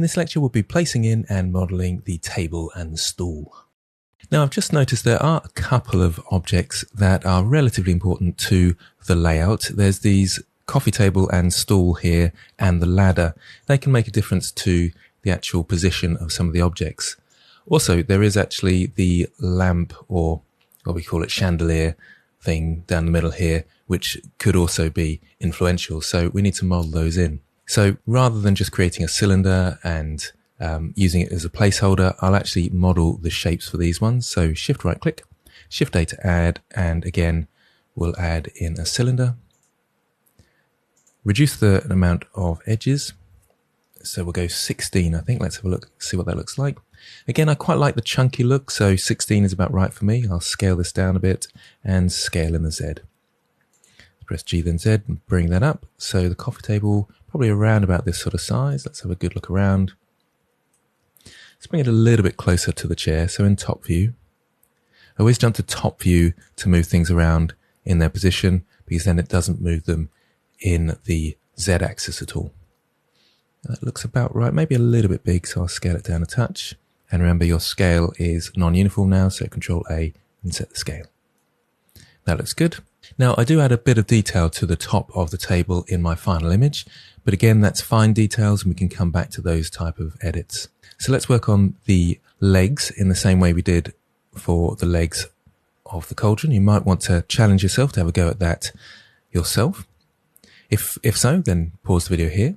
In this lecture, we'll be placing in and modeling the table and stool. Now, I've just noticed there are a couple of objects that are relatively important to the layout. There's these coffee table and stool here and the ladder. They can make a difference to the actual position of some of the objects. Also, there is actually the lamp, or what we call it, chandelier thing down the middle here, which could also be influential. So we need to model those in. So rather than just creating a cylinder and using it as a placeholder, I'll actually model the shapes for these ones. So shift right click, shift A to add, and again, we'll add in a cylinder. Reduce the amount of edges. So we'll go 16, I think. Let's have a look, see what that looks like. Again, I quite like the chunky look, so 16 is about right for me. I'll scale this down a bit and scale in the Z. Press G then Z and bring that up. So the coffee table, probably around about this sort of size. Let's have a good look around. Let's bring it a little bit closer to the chair. So in top view, I always jump to top view to move things around in their position, because then it doesn't move them in the Z axis at all. That looks about right, maybe a little bit big, so I'll scale it down a touch. And remember, your scale is non-uniform now, so Control A and set the scale. That looks good. Now, I do add a bit of detail to the top of the table in my final image, but again, that's fine details, and we can come back to those type of edits. So let's work on the legs in the same way we did for the legs of the cauldron. You might want to challenge yourself to have a go at that yourself. If so, then pause the video here.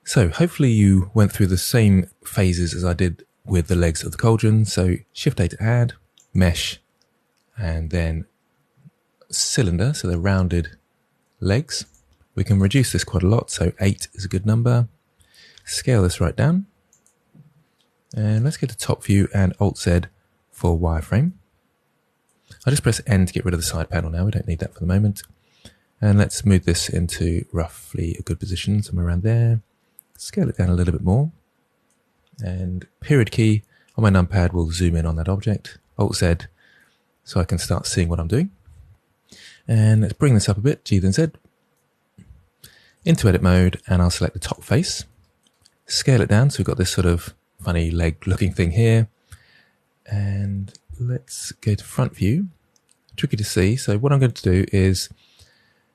So hopefully you went through the same phases as I did with the legs of the cauldron. So Shift A to add, mesh, and then cylinder, so they're rounded legs. We can reduce this quite a lot, so 8 is a good number. Scale this right down. And let's go to top view and Alt Z for wireframe. I'll just press N to get rid of the side panel now. We don't need that for the moment. And let's move this into roughly a good position, somewhere around there. Scale it down a little bit more. And period key on my numpad will zoom in on that object. Alt Z, so I can start seeing what I'm doing. And let's bring this up a bit, G then Z. Into edit mode, and I'll select the top face. Scale it down, so we've got this sort of funny leg looking thing here. And let's go to front view. Tricky to see, so what I'm going to do is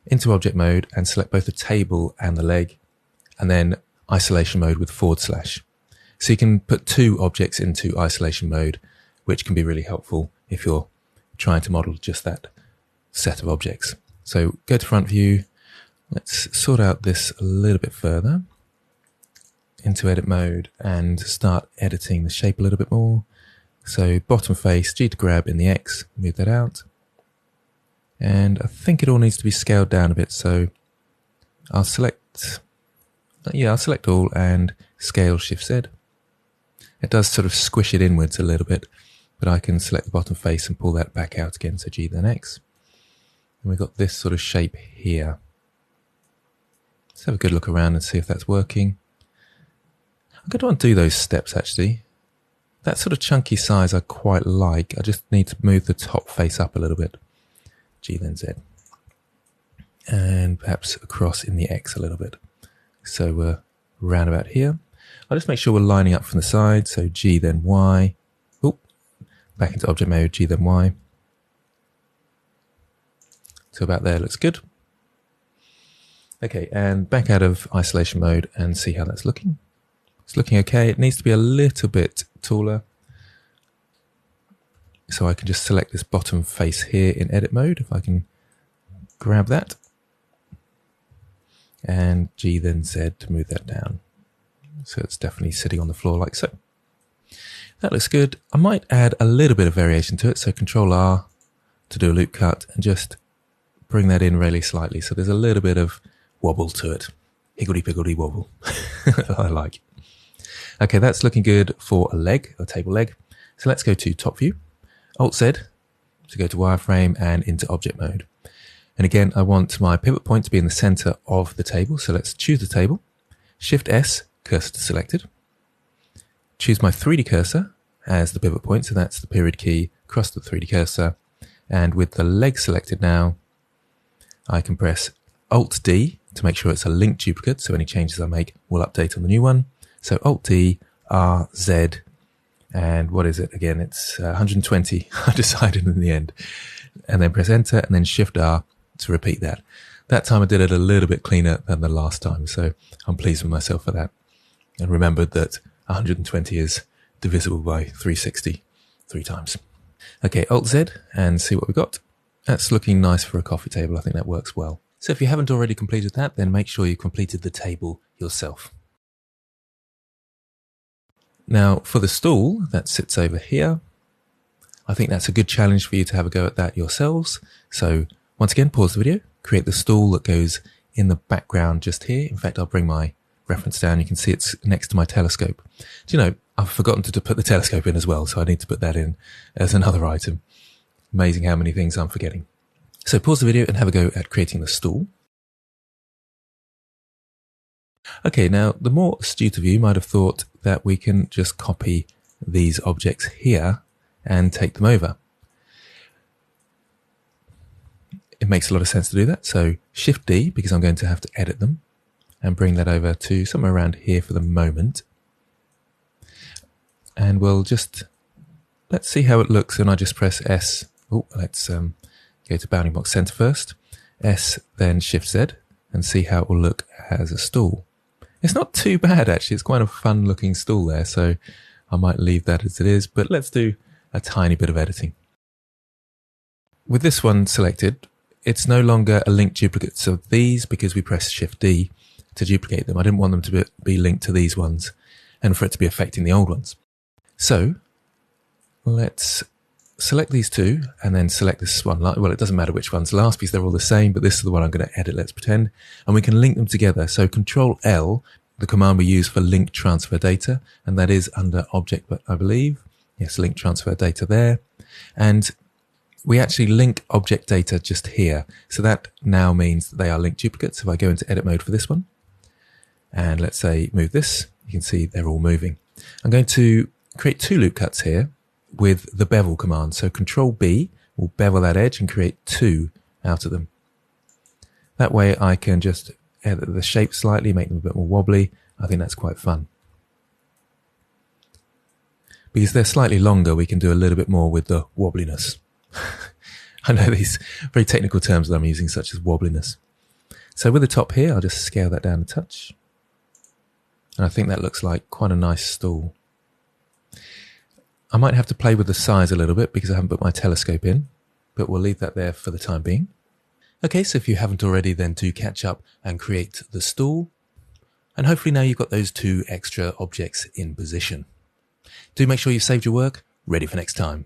into object mode and select both the table and the leg, and then isolation mode with /. So you can put two objects into isolation mode, which can be really helpful if you're trying to model just that set of objects. So go to front view. Let's sort out this a little bit further. Into edit mode and start editing the shape a little bit more. So bottom face, G to grab in the X, move that out. And I think it all needs to be scaled down a bit. So I'll select all and scale Shift Z. It does sort of squish it inwards a little bit, but I can select the bottom face and pull that back out again. So G then X. And we've got this sort of shape here. Let's have a good look around and see if that's working. I'm going to undo those steps actually. That sort of chunky size I quite like. I just need to move the top face up a little bit. G then Z. And perhaps across in the X a little bit. So we're round about here. I'll just make sure we're lining up from the side. So G then Y. Oop. Back into object mode, G then Y. So about there looks good. Okay, and back out of isolation mode and see how that's looking. It's looking okay. It needs to be a little bit taller. So I can just select this bottom face here in edit mode, if I can grab that. And G then Z to move that down. So it's definitely sitting on the floor like so. That looks good. I might add a little bit of variation to it. So Control R to do a loop cut and just bring that in really slightly. So there's a little bit of wobble to it. Higgledy-piggledy wobble. I like. Okay, that's looking good for a leg, a table leg. So let's go to top view, Alt Z to go to wireframe and into object mode. And again, I want my pivot point to be in the center of the table. So let's choose the table, Shift S, cursor to selected. Choose my 3D cursor as the pivot point. So that's the period key across the 3D cursor. And with the leg selected now, I can press Alt D to make sure it's a linked duplicate, so any changes I make will update on the new one. So Alt-D, R, Z, and what is it again? It's 120, I decided in the end. And then press Enter, and then Shift-R to repeat that. That time I did it a little bit cleaner than the last time, so I'm pleased with myself for that. And remembered that 120 is divisible by 360 3 times. Okay, Alt-Z, and see what we got. That's looking nice for a coffee table. I think that works well. So if you haven't already completed that, then make sure you completed the table yourself. Now for the stool that sits over here, I think that's a good challenge for you to have a go at that yourselves. So once again, pause the video, create the stool that goes in the background just here. In fact, I'll bring my reference down. You can see it's next to my telescope. Do you know, I've forgotten to put the telescope in as well, so I need to put that in as another item. Amazing how many things I'm forgetting. So pause the video and have a go at creating the stool. Okay, now the more astute of you might have thought that we can just copy these objects here and take them over. It makes a lot of sense to do that. So Shift D, because I'm going to have to edit them, and bring that over to somewhere around here for the moment. And we'll just, let's see how it looks. And I just press S. Oh, let's go to bounding box center first. S, then Shift Z, and see how it will look as a stool. It's not too bad, actually. It's quite a fun looking stool there. So I might leave that as it is, but let's do a tiny bit of editing. With this one selected, it's no longer a linked duplicate. So these, because we press Shift D to duplicate them, I didn't want them to be linked to these ones and for it to be affecting the old ones. So let's select these two and then select this one. Well, it doesn't matter which one's last because they're all the same, but this is the one I'm going to edit, let's pretend. And we can link them together. So Control L, the command we use for link transfer data, and that is under object, I believe. Yes, link transfer data there. And we actually link object data just here. So that now means that they are linked duplicates. If I go into edit mode for this one, and let's say move this, you can see they're all moving. I'm going to create 2 loop cuts here with the bevel command. So Control B will bevel that edge and create 2 out of them. That way I can just edit the shape slightly, make them a bit more wobbly. I think that's quite fun. Because they're slightly longer, we can do a little bit more with the wobbliness. I know these very technical terms that I'm using, such as wobbliness. So with the top here, I'll just scale that down a touch. And I think that looks like quite a nice stool. I might have to play with the size a little bit because I haven't put my telescope in, but we'll leave that there for the time being. Okay, so if you haven't already, then do catch up and create the stool. And hopefully now you've got those 2 extra objects in position. Do make sure you've saved your work, ready for next time.